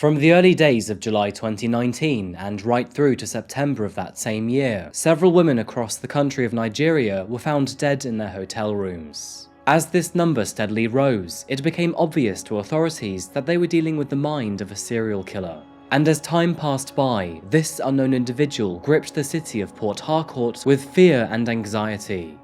From the early days of July 2019 and right through to September of that same year, several women across the country of Nigeria were found dead in their hotel rooms. As this number steadily rose, it became obvious to authorities that they were dealing with the mind of a serial killer. And as time passed by, this unknown individual gripped the city of Port Harcourt with fear and anxiety.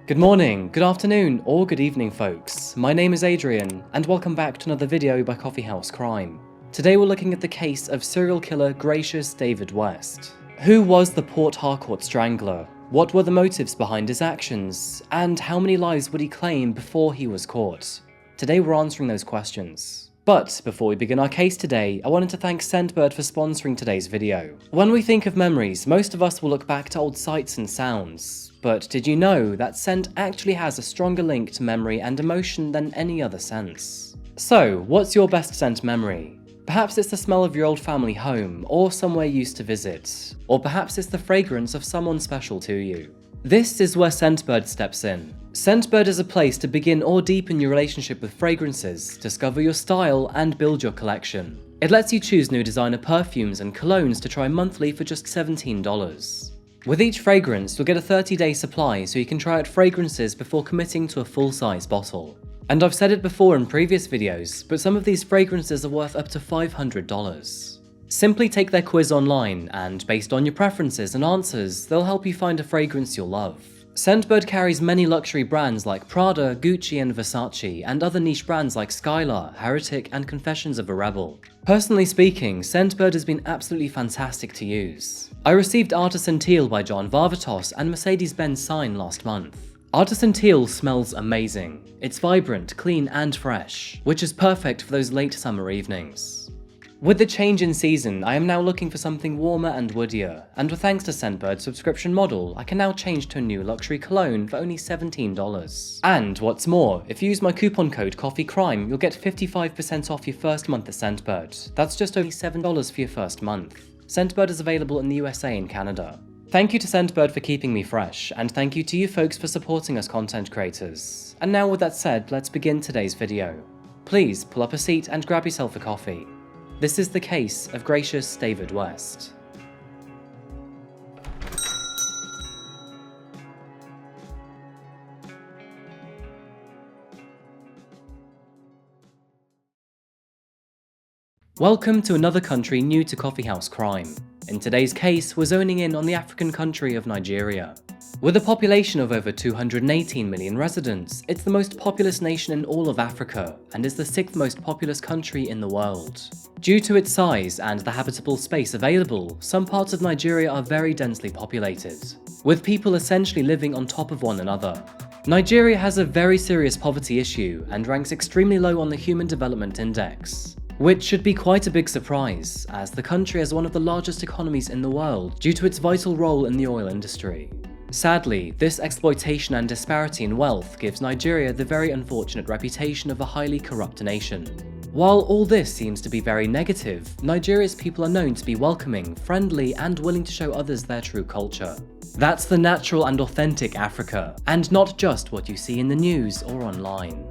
Good morning, good afternoon, or good evening, folks. My name is Adrian, and welcome back to another video by Coffeehouse Crime. Today we're looking at the case of serial killer Gracious David West. Who was the Port Harcourt Strangler? What were the motives behind his actions? And how many lives would he claim before he was caught? Today we're answering those questions. But before we begin our case today, I wanted to thank Scentbird for sponsoring today's video. When we think of memories, most of us will look back to old sights and sounds. But did you know that scent actually has a stronger link to memory and emotion than any other sense? So, what's your best scent memory? Perhaps it's the smell of your old family home, or somewhere you used to visit. Or perhaps it's the fragrance of someone special to you. This is where Scentbird steps in. Scentbird is a place to begin or deepen your relationship with fragrances, discover your style, and build your collection. It lets you choose new designer perfumes and colognes to try monthly for just $17. With each fragrance, you'll get a 30-day supply so you can try out fragrances before committing to a full-size bottle. And I've said it before in previous videos, but some of these fragrances are worth up to $500. Simply take their quiz online, and based on your preferences and answers, they'll help you find a fragrance you'll love. Scentbird carries many luxury brands like Prada, Gucci and Versace, and other niche brands like Skylar, Heretic and Confessions of a Rebel. Personally speaking, Scentbird has been absolutely fantastic to use. I received Artisan Teal by John Varvatos and Mercedes-Benz Sign last month. Artisan Teal smells amazing. It's vibrant, clean and fresh, which is perfect for those late summer evenings. With the change in season, I am now looking for something warmer and woodier, and with thanks to Scentbird's subscription model, I can now change to a new luxury cologne for only $17. And what's more, if you use my coupon code COFFEECRIME, you'll get 55% off your first month at Scentbird. That's just only $7 for your first month. Scentbird is available in the USA and Canada. Thank you to Scentbird for keeping me fresh, and thank you to you folks for supporting us content creators. And now with that said, let's begin today's video. Please pull up a seat and grab yourself a coffee. This is the case of Gracious David West. Welcome to another country new to Coffeehouse Crime. In today's case, we're zoning in on the African country of Nigeria. With a population of over 218 million residents, it's the most populous nation in all of Africa, and is the 6th most populous country in the world. Due to its size and the habitable space available, some parts of Nigeria are very densely populated, with people essentially living on top of one another. Nigeria has a very serious poverty issue and ranks extremely low on the Human Development Index, which should be quite a big surprise, as the country has one of the largest economies in the world due to its vital role in the oil industry. Sadly, this exploitation and disparity in wealth gives Nigeria the very unfortunate reputation of a highly corrupt nation. While all this seems to be very negative, Nigeria's people are known to be welcoming, friendly, and willing to show others their true culture. That's the natural and authentic Africa, and not just what you see in the news or online.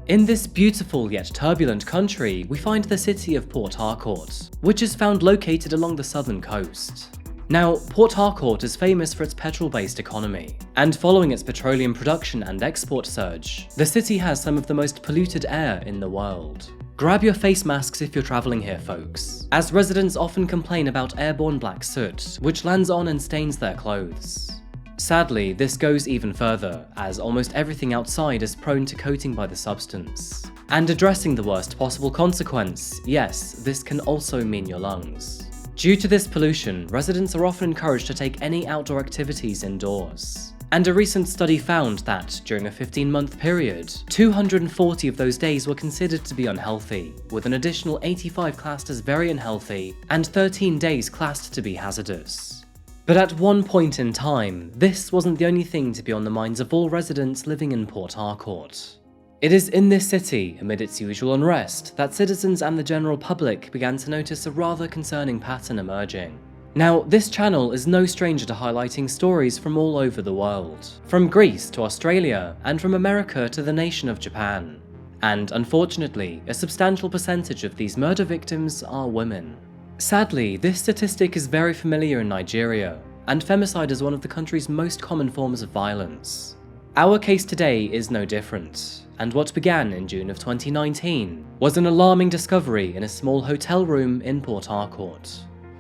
In this beautiful yet turbulent country, we find the city of Port Harcourt, which is found located along the southern coast. Now, Port Harcourt is famous for its petrol-based economy, and following its petroleum production and export surge, the city has some of the most polluted air in the world. Grab your face masks if you're traveling here, folks, as residents often complain about airborne black soot, which lands on and stains their clothes. Sadly, this goes even further, as almost everything outside is prone to coating by the substance. And addressing the worst possible consequence, yes, this can also mean your lungs. Due to this pollution, residents are often encouraged to take any outdoor activities indoors. And a recent study found that, during a 15-month period, 240 of those days were considered to be unhealthy, with an additional 85 classed as very unhealthy, and 13 days classed to be hazardous. But at one point in time, this wasn't the only thing to be on the minds of all residents living in Port Harcourt. It is in this city, amid its usual unrest, that citizens and the general public began to notice a rather concerning pattern emerging. Now, this channel is no stranger to highlighting stories from all over the world, from Greece to Australia, and from America to the nation of Japan. And unfortunately, a substantial percentage of these murder victims are women. Sadly, this statistic is very familiar in Nigeria, and femicide is one of the country's most common forms of violence. Our case today is no different, and what began in June of 2019 was an alarming discovery in a small hotel room in Port Harcourt.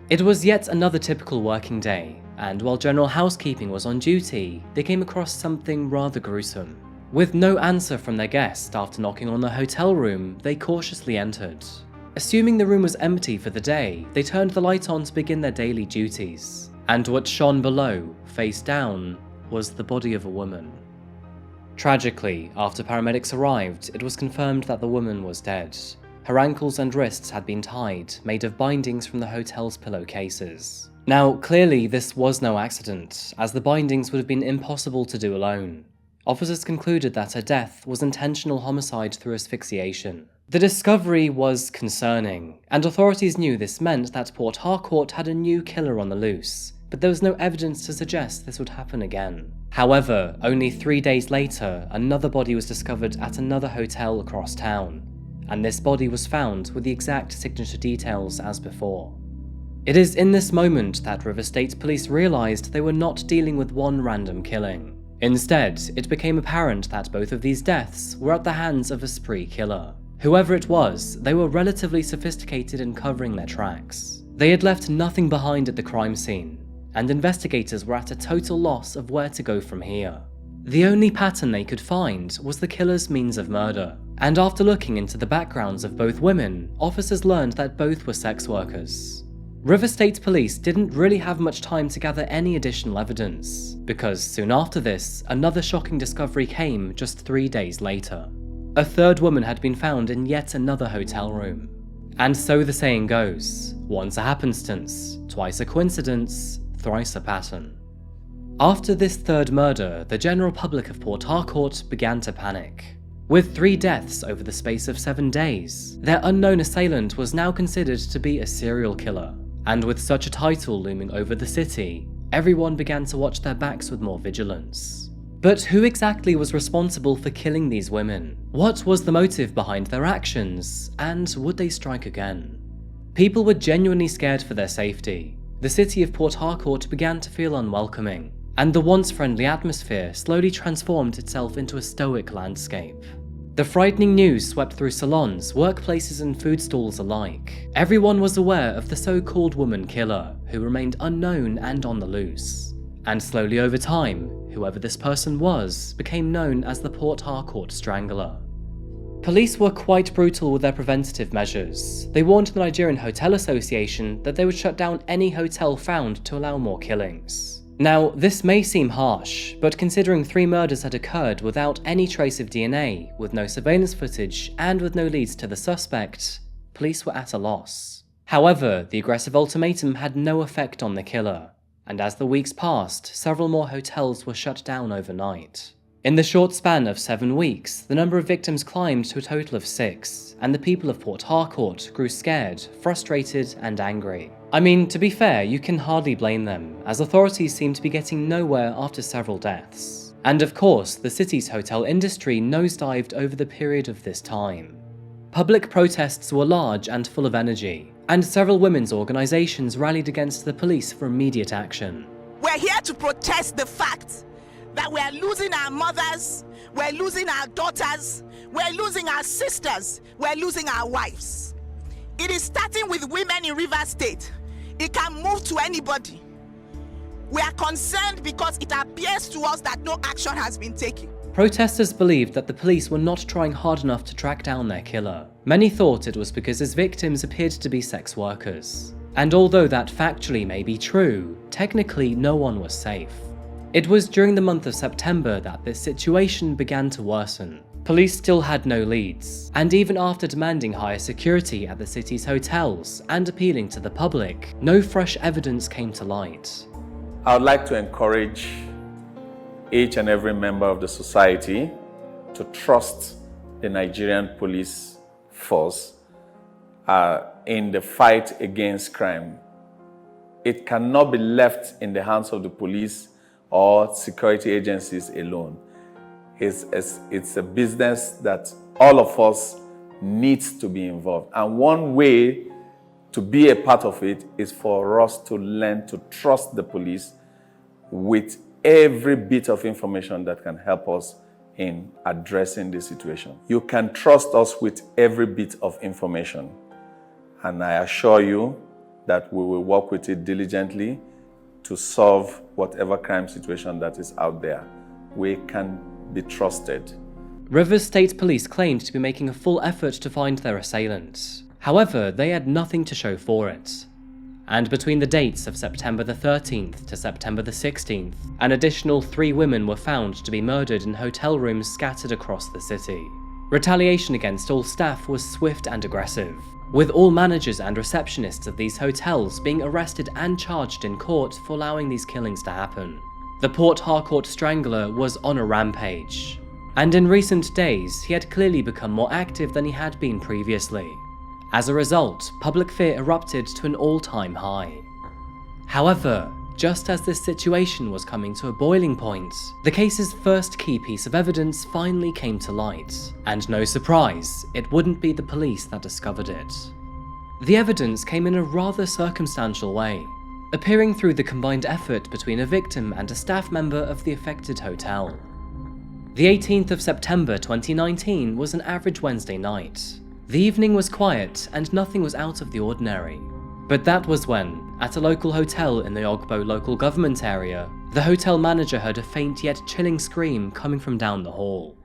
It was yet another typical working day, and while general housekeeping was on duty, they came across something rather gruesome. With no answer from their guest after knocking on the hotel room, they cautiously entered. Assuming the room was empty for the day, they turned the light on to begin their daily duties. And what shone below, face down, was the body of a woman. Tragically, after paramedics arrived, it was confirmed that the woman was dead. Her ankles and wrists had been tied, made of bindings from the hotel's pillowcases. Now, clearly this was no accident, as the bindings would have been impossible to do alone. Officers concluded that her death was intentional homicide through asphyxiation. The discovery was concerning, and authorities knew this meant that Port Harcourt had a new killer on the loose, but there was no evidence to suggest this would happen again. However, only 3 days later, another body was discovered at another hotel across town, and this body was found with the exact signature details as before. It is in this moment that River State Police realized they were not dealing with one random killing. Instead, it became apparent that both of these deaths were at the hands of a spree killer. Whoever it was, they were relatively sophisticated in covering their tracks. They had left nothing behind at the crime scene, and investigators were at a total loss of where to go from here. The only pattern they could find was the killer's means of murder, and after looking into the backgrounds of both women, officers learned that both were sex workers. River State Police didn't really have much time to gather any additional evidence, because soon after this, another shocking discovery came just 3 days later. A third woman had been found in yet another hotel room. And so the saying goes, once a happenstance, twice a coincidence, thrice a pattern. After this third murder, the general public of Port Harcourt began to panic. With 3 deaths over the space of 7 days, their unknown assailant was now considered to be a serial killer. And with such a title looming over the city, everyone began to watch their backs with more vigilance. But who exactly was responsible for killing these women? What was the motive behind their actions? And would they strike again? People were genuinely scared for their safety. The city of Port Harcourt began to feel unwelcoming, and the once friendly atmosphere slowly transformed itself into a stoic landscape. The frightening news swept through salons, workplaces and food stalls alike. Everyone was aware of the so-called woman killer, who remained unknown and on the loose. And slowly over time, whoever this person was became known as the Port Harcourt Strangler. Police were quite brutal with their preventative measures. They warned the Nigerian Hotel Association that they would shut down any hotel found to allow more killings. Now, this may seem harsh, but considering 3 murders had occurred without any trace of DNA, with no surveillance footage, and with no leads to the suspect, police were at a loss. However, the aggressive ultimatum had no effect on the killer, and as the weeks passed, several more hotels were shut down overnight. In the short span of 7 weeks, the number of victims climbed to a total of 6, and the people of Port Harcourt grew scared, frustrated, and angry. I mean, to be fair, you can hardly blame them, as authorities seemed to be getting nowhere after several deaths. And of course, the city's hotel industry nosedived over the period of this time. Public protests were large and full of energy, and several women's organizations rallied against the police for immediate action. We're here to protest the fact that we're losing our mothers, we're losing our daughters, we're losing our sisters, we're losing our wives. It is starting with women in River State. It can move to anybody. We are concerned because it appears to us that no action has been taken. Protesters believed that the police were not trying hard enough to track down their killer. Many thought it was because his victims appeared to be sex workers. And although that factually may be true, technically no one was safe. It was during the month of September that this situation began to worsen. Police still had no leads, and even after demanding higher security at the city's hotels and appealing to the public, no fresh evidence came to light. I would like to encourage each and every member of the society to trust the Nigerian police force in the fight against crime. It cannot be left in the hands of the police or security agencies alone. It's a business that all of us needs to be involved. And one way to be a part of it is for us to learn to trust the police with every bit of information that can help us in addressing the situation. You can trust us with every bit of information, and I assure you that we will work with it diligently to solve whatever crime situation that is out there. We can be trusted. Rivers State Police claimed to be making a full effort to find their assailants. However, they had nothing to show for it. And between the dates of September the 13th to September the 16th, an additional 3 women were found to be murdered in hotel rooms scattered across the city. Retaliation against all staff was swift and aggressive, with all managers and receptionists of these hotels being arrested and charged in court for allowing these killings to happen. The Port Harcourt Strangler was on a rampage, and in recent days he had clearly become more active than he had been previously. As a result, public fear erupted to an all-time high. However, just as this situation was coming to a boiling point, the case's first key piece of evidence finally came to light, and no surprise, it wouldn't be the police that discovered it. The evidence came in a rather circumstantial way, appearing through the combined effort between a victim and a staff member of the affected hotel. The 18th of September 2019 was an average Wednesday night. The evening was quiet and nothing was out of the ordinary. But that was when, at a local hotel in the Ogbo local government area, the hotel manager heard a faint yet chilling scream coming from down the hall.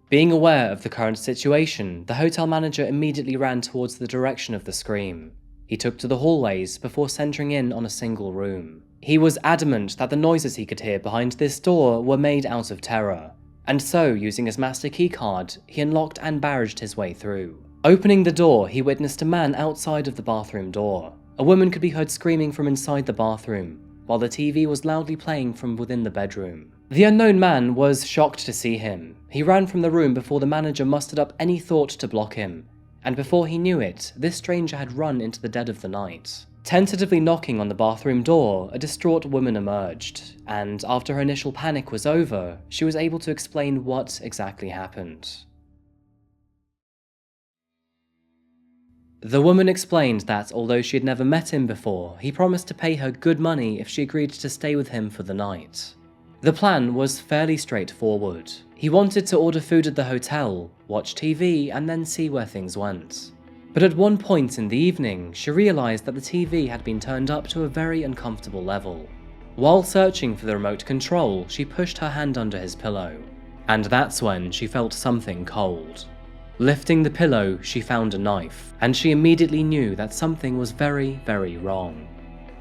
Being aware of the current situation, the hotel manager immediately ran towards the direction of the scream. He took to the hallways before centering in on a single room. He was adamant that the noises he could hear behind this door were made out of terror, and so, using his master keycard, he unlocked and barraged his way through. Opening the door, he witnessed a man outside of the bathroom door. A woman could be heard screaming from inside the bathroom, while the TV was loudly playing from within the bedroom. The unknown man was shocked to see him. He ran from the room before the manager mustered up any thought to block him, and before he knew it, this stranger had run into the dead of the night. Tentatively knocking on the bathroom door, a distraught woman emerged, and after her initial panic was over, she was able to explain what exactly happened. The woman explained that although she had never met him before, he promised to pay her good money if she agreed to stay with him for the night. The plan was fairly straightforward. He wanted to order food at the hotel, watch TV, and then see where things went. But at one point in the evening, she realized that the TV had been turned up to a very uncomfortable level. While searching for the remote control, she pushed her hand under his pillow, and that's when she felt something cold. Lifting the pillow, she found a knife, and she immediately knew that something was very, very wrong.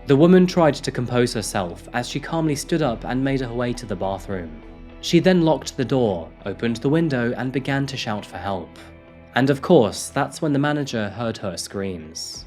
The woman tried to compose herself as she calmly stood up and made her way to the bathroom. She then locked the door, opened the window, and began to shout for help. And of course, that's when the manager heard her screams.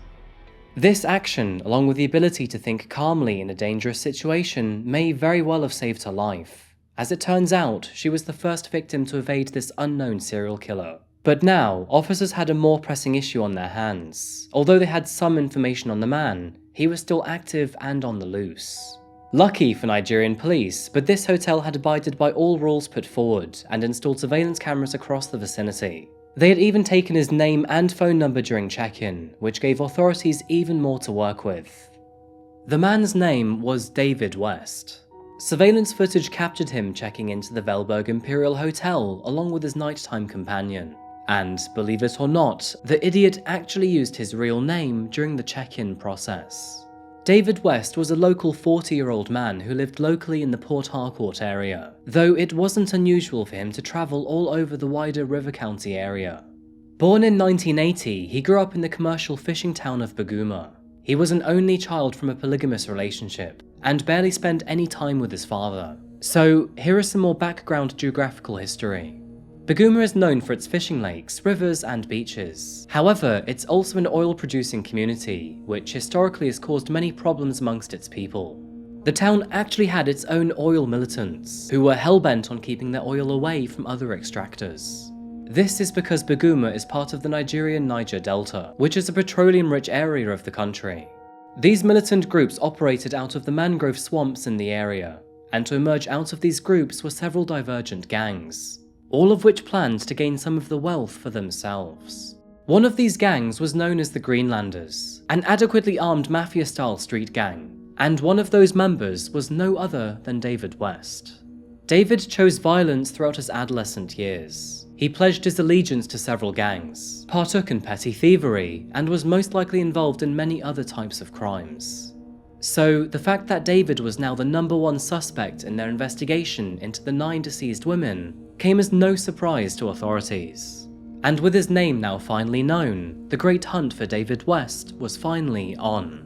This action, along with the ability to think calmly in a dangerous situation, may very well have saved her life. As it turns out, she was the first victim to evade this unknown serial killer. But now, officers had a more pressing issue on their hands. Although they had some information on the man, he was still active and on the loose. Lucky for Nigerian police, but this hotel had abided by all rules put forward and installed surveillance cameras across the vicinity. They had even taken his name and phone number during check-in, which gave authorities even more to work with. The man's name was David West. Surveillance footage captured him checking into the Velberg Imperial Hotel along with his nighttime companion. And, believe it or not, the idiot actually used his real name during the check-in process. David West was a local 40-year-old man who lived locally in the Port Harcourt area, though it wasn't unusual for him to travel all over the wider River County area. Born in 1980, he grew up in the commercial fishing town of Baguma. He was an only child from a polygamous relationship, and barely spent any time with his father. So, here is some more background geographical history. Baguma is known for its fishing lakes, rivers, and beaches. However, it's also an oil-producing community, which historically has caused many problems amongst its people. The town actually had its own oil militants, who were hell-bent on keeping their oil away from other extractors. This is because Baguma is part of the Nigerian Niger Delta, which is a petroleum-rich area of the country. These militant groups operated out of the mangrove swamps in the area, and to emerge out of these groups were several divergent gangs. all of which planned to gain some of the wealth for themselves. One of these gangs was known as the Greenlanders, an adequately armed mafia-style street gang, and one of those members was no other than David West. David chose violence throughout his adolescent years. He pledged his allegiance to several gangs, partook in petty thievery, and was most likely involved in many other types of crimes. So, the fact that David was now the #1 suspect in their investigation into the 9 deceased women came as no surprise to authorities. And with his name now finally known, the great hunt for David West was finally on.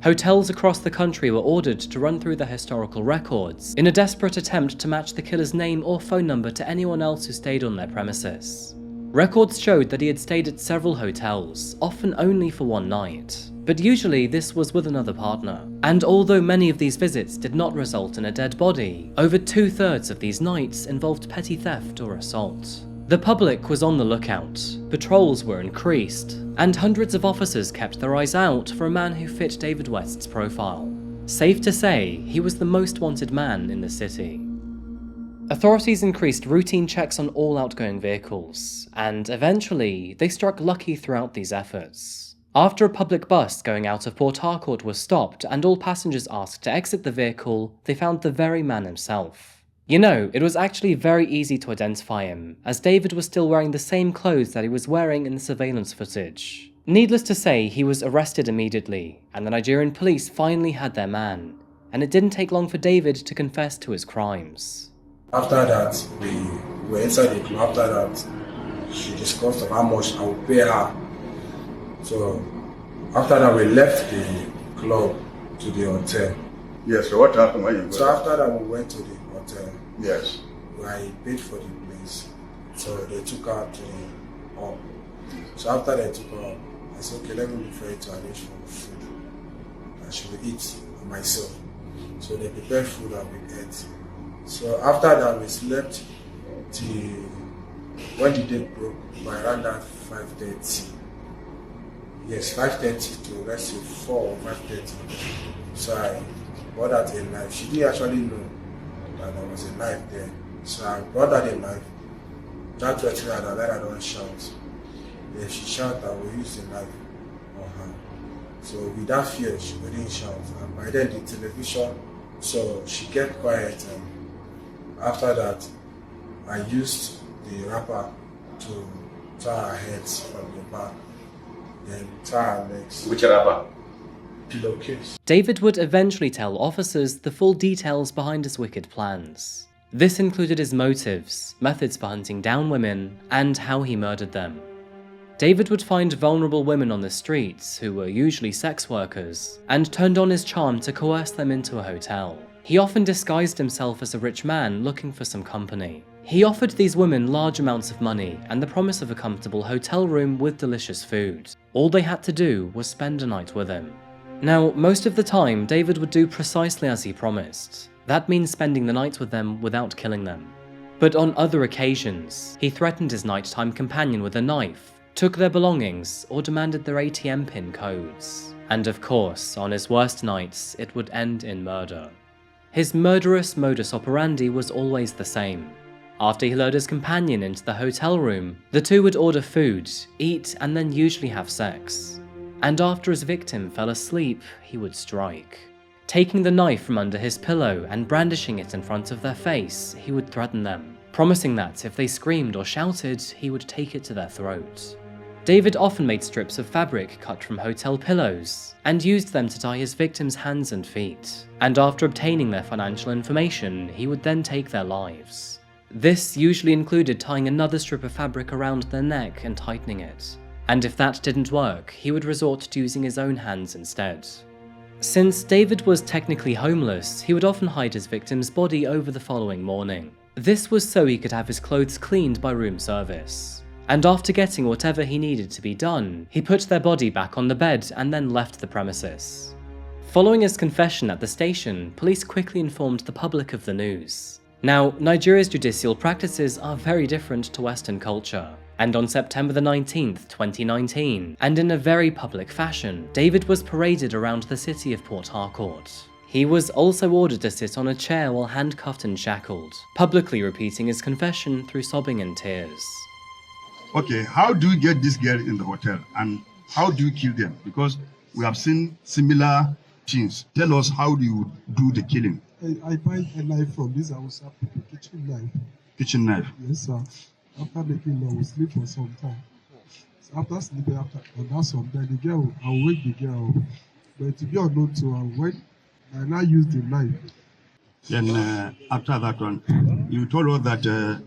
Hotels across the country were ordered to run through their historical records in a desperate attempt to match the killer's name or phone number to anyone else who stayed on their premises. Records showed that he had stayed at several hotels, often only for one night, but usually this was with another partner. And although many of these visits did not result in a dead body, over 2/3 of these nights involved petty theft or assault. The public was on the lookout, patrols were increased, and hundreds of officers kept their eyes out for a man who fit David West's profile. Safe to say, he was the most wanted man in the city. Authorities increased routine checks on all outgoing vehicles, and eventually, they struck lucky throughout these efforts. After a public bus going out of Port Harcourt was stopped and all passengers asked to exit the vehicle, they found the very man himself. You know, it was actually very easy to identify him, as David was still wearing the same clothes that he was wearing in the surveillance footage. Needless to say, he was arrested immediately, and the Nigerian police finally had their man, and it didn't take long for David to confess to his crimes. After that, we were inside the club. After that, she discussed how much I would pay her. So, after that, we left the club to the hotel. Yes, so what happened when you So after that, we went to the hotel. Yes. I paid for the place. So they took her to the hall. So after they took her, I said, okay, let me be fair to arrange for food. I should eat myself. So they prepared food and we ate. So after that, we slept till when the day broke, by around that 5:30. Yes, 5:30 to let's say 4 or 5:30. So I brought out a knife. She didn't actually know that there was a knife there. So I brought out a knife. That threatened her that I don't shout. If she shouted, I will use the knife on her. So with that fear, she wouldn't shout. And by then the television, so she kept quiet. And after that, I used the wrapper to tie her heads from the back, then tie her legs. Which wrapper? Pillowcase. David would eventually tell officers the full details behind his wicked plans. This included his motives, methods for hunting down women, and how he murdered them. David would find vulnerable women on the streets, who were usually sex workers, and turned on his charm to coerce them into a hotel. He often disguised himself as a rich man looking for some company. He offered these women large amounts of money and the promise of a comfortable hotel room with delicious food. All they had to do was spend a night with him. Now, most of the time, David would do precisely as he promised. That means spending the night with them without killing them. But on other occasions, he threatened his nighttime companion with a knife, took their belongings, or demanded their ATM PIN codes. And of course, on his worst nights, it would end in murder. His murderous modus operandi was always the same. After he lured his companion into the hotel room, the two would order food, eat, and then usually have sex. And after his victim fell asleep, he would strike. Taking the knife from under his pillow and brandishing it in front of their face, he would threaten them, promising that if they screamed or shouted, he would take it to their throat. David often made strips of fabric cut from hotel pillows and used them to tie his victims' hands and feet, and after obtaining their financial information, he would then take their lives. This usually included tying another strip of fabric around their neck and tightening it, and if that didn't work, he would resort to using his own hands instead. Since David was technically homeless, he would often hide his victim's body over the following morning. This was so he could have his clothes cleaned by room service. And after getting whatever he needed to be done, he put their body back on the bed and then left the premises. Following his confession at the station, police quickly informed the public of the news. Now, Nigeria's judicial practices are very different to Western culture. And on September the 19th, 2019, and in a very public fashion, David was paraded around the city of Port Harcourt. He was also ordered to sit on a chair while handcuffed and shackled, publicly repeating his confession through sobbing and tears. Okay, how do you get this girl in the hotel and how do you kill them? Because we have seen similar things. Tell us, how do you do the killing? I buy a knife from this house, kitchen knife. Kitchen knife? Yes, sir. After making love, we sleep for some time. So after sleeping, that's some time, the girl, I'll wake the girl up. But to be unknown to her, when I now use the knife. Then after that one, you told us that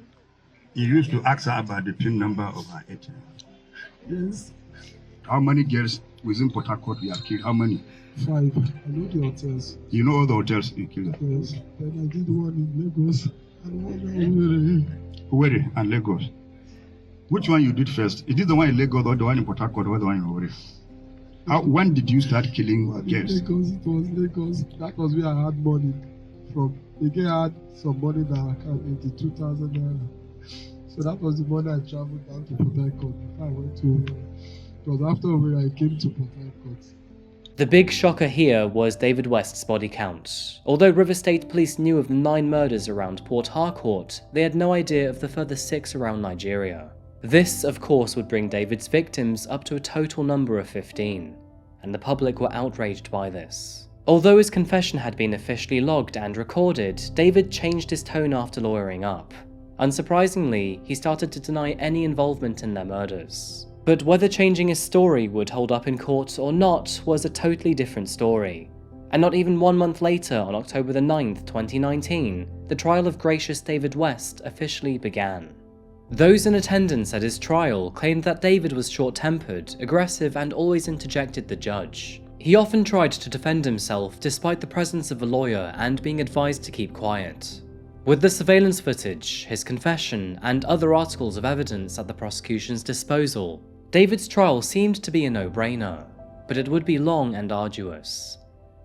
you used to ask her about the PIN number of her ATM. Yes. How many girls within Port Harcourt you have killed? How many? 5. I know the hotels. You know all the hotels you killed? Yes. Then I did one in Lagos and one in Owerri and Lagos. Which one you did first? Is it the one in Lagos or the one in Port Harcourt or the one in Owerri? When did you start killing girls? Lagos, it was Lagos. That was where I had money from. The girl had some money that I can 82,000 naira. So that was the money I traveled down to Port Harcourt before I went to Owerri. It was after where I came to Port Harcourt. The big shocker here was David West's body count. Although River State Police knew of 9 murders around Port Harcourt, they had no idea of the further 6 around Nigeria. This, of course, would bring David's victims up to a total number of 15, and the public were outraged by this. Although his confession had been officially logged and recorded, David changed his tone after lawyering up. Unsurprisingly, he started to deny any involvement in their murders. But whether changing his story would hold up in court or not was a totally different story. And not even 1 month later, on October the 9th, 2019, the trial of Gracious David West officially began. Those in attendance at his trial claimed that David was short-tempered, aggressive, and always interjected the judge. He often tried to defend himself despite the presence of a lawyer and being advised to keep quiet. With the surveillance footage, his confession, and other articles of evidence at the prosecution's disposal, David's trial seemed to be a no-brainer, but it would be long and arduous.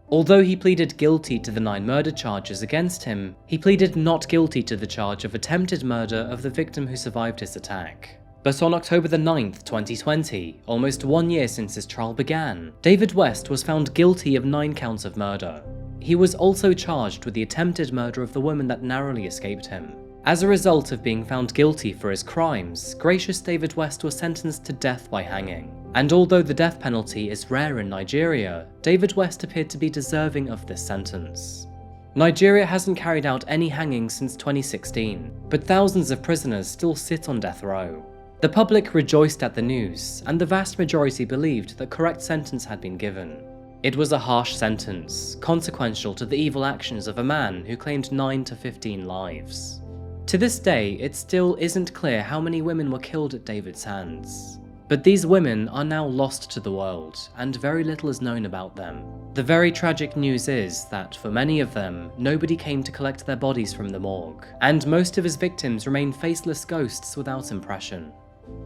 Although he pleaded guilty to the 9 murder charges against him, he pleaded not guilty to the charge of attempted murder of the victim who survived his attack. But on October the 9th, 2020, almost 1 year since his trial began, David West was found guilty of 9 counts of murder. He was also charged with the attempted murder of the woman that narrowly escaped him. As a result of being found guilty for his crimes, Gracious David West was sentenced to death by hanging. And although the death penalty is rare in Nigeria, David West appeared to be deserving of this sentence. Nigeria hasn't carried out any hangings since 2016, but thousands of prisoners still sit on death row. The public rejoiced at the news, and the vast majority believed the correct sentence had been given. It was a harsh sentence, consequential to the evil actions of a man who claimed 9 to 15 lives. To this day, it still isn't clear how many women were killed at David's hands. But these women are now lost to the world, and very little is known about them. The very tragic news is that for many of them, nobody came to collect their bodies from the morgue, and most of his victims remain faceless ghosts without impression.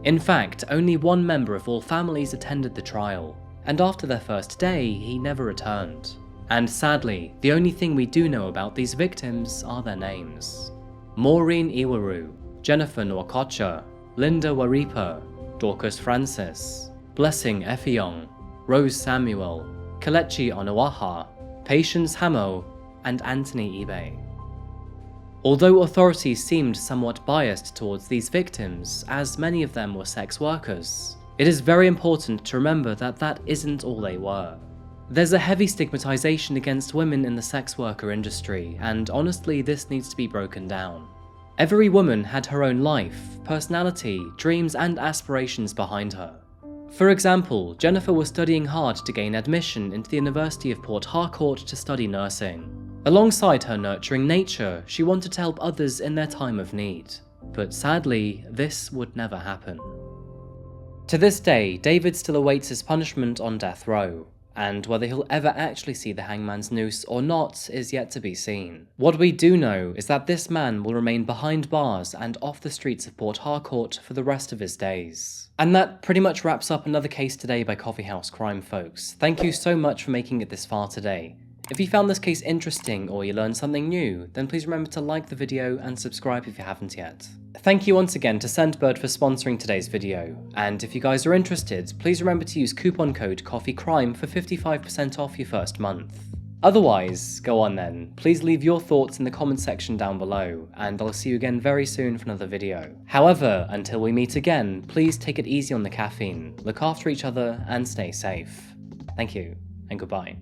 In fact, only 1 member of all families attended the trial, and after their first day, he never returned. And sadly, the only thing we do know about these victims are their names. Maureen Iwaru, Jennifer Nwakocha, Linda Waripa, Dorcas Francis, Blessing Effiong, Rose Samuel, Kelechi Onawaha, Patience Hamo, and Anthony Ibe. Although authorities seemed somewhat biased towards these victims, as many of them were sex workers, it is very important to remember that that isn't all they were. There's a heavy stigmatization against women in the sex worker industry, and honestly, this needs to be broken down. Every woman had her own life, personality, dreams, and aspirations behind her. For example, Jennifer was studying hard to gain admission into the University of Port Harcourt to study nursing. Alongside her nurturing nature, she wanted to help others in their time of need. But sadly, this would never happen. To this day, David still awaits his punishment on death row, and whether he'll ever actually see the hangman's noose or not is yet to be seen. What we do know is that this man will remain behind bars and off the streets of Port Harcourt for the rest of his days. And that pretty much wraps up another case today by Coffeehouse Crime, folks. Thank you so much for making it this far today. If you found this case interesting or you learned something new, then please remember to like the video and subscribe if you haven't yet. Thank you once again to Scentbird for sponsoring today's video, and if you guys are interested, please remember to use coupon code COFFEECRIME for 55% off your first month. Otherwise, go on then, please leave your thoughts in the comment section down below, and I'll see you again very soon for another video. However, until we meet again, please take it easy on the caffeine, look after each other, and stay safe. Thank you, and goodbye.